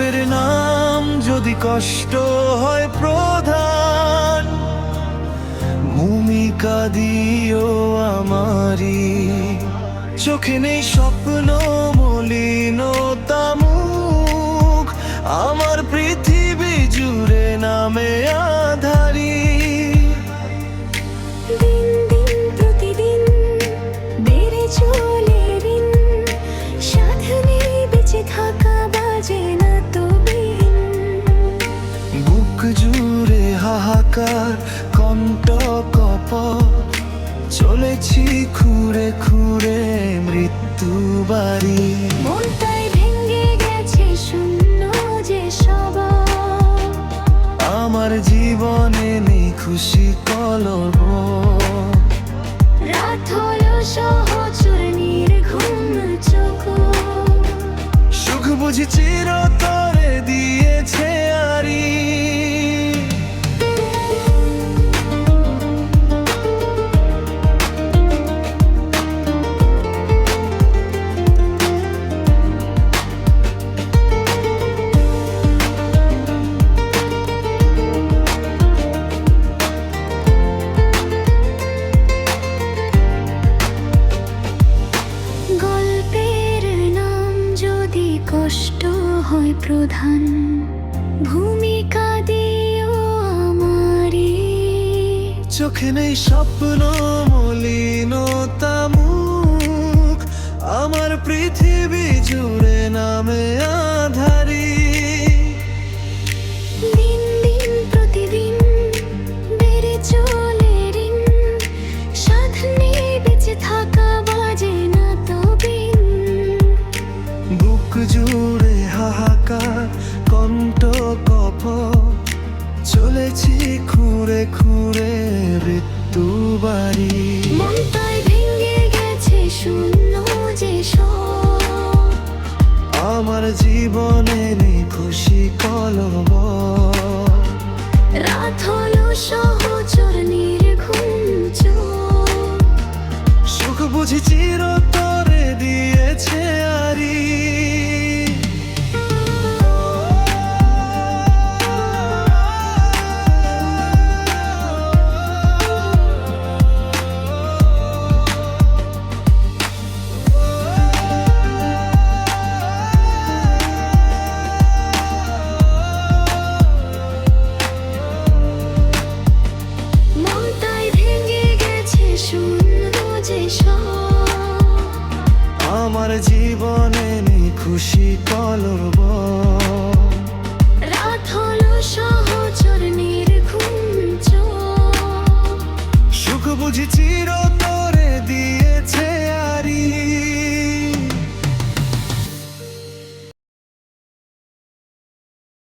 গল্পের নাম যদি কষ্ট হয় প্রধান, ভূমিকা দিও আমারি। চোখে নেই স্বপ্ন মলিনতা মুখ, আমার পৃথিবী জুড়ে নামে আধারি। দিন দিন প্রতিদিন বেড়ে চলে ঋণ, সাধনে বেঁচে থাকা বাজে না তো বিন। বুক জুড়ে হাহাকার কণ্টকপট, চলেছি খুঁড়ে খুঁড়ে মৃত্যু বাড়ি। মনটাই ভেঙে গেছে শূন্য যে সবার, আমার জীবনে নেই খুশি কলব। রাত হলো সহচর নির্ঘুম চোখ, সুখ বুঝি চিরতরে দিয়েছে আরি। গল্পের নাম যদি কষ্ট হয় প্রধান, ভূমিকা দিও আমারি। চোখে নেই স্বপ্ন মলিনতা মুখ, আমার পৃথিবী জুড়ে নামে আধারি। দিন দিন প্রতিদিন বেড়ে চলে ঋণ, সাধনে বেঁচে থাকা বাজে না তো বিন। বুক জুড়ে হাহাকার কণ্টকপট, চলেছি খুঁড়ে খুঁড়ে মৃত্যু বাড়ি। মনটাই ভেঙে গেছে শূন্য যে সব, আমার জীবনে নেই খুশি কলব। রাত হলো সহচর নির্ঘুম চোখ, সুখ বুঝি চিরতরে দিয়েছে আরি। মনটাই ভেঙে গেছে শূন্য যে সব, আমার জীবনে নেই খুশি কলব। রাত হলো সহচর নির্ঘুম চোখ, সুখ বুঝি চিরতরে দিয়েছে আরি।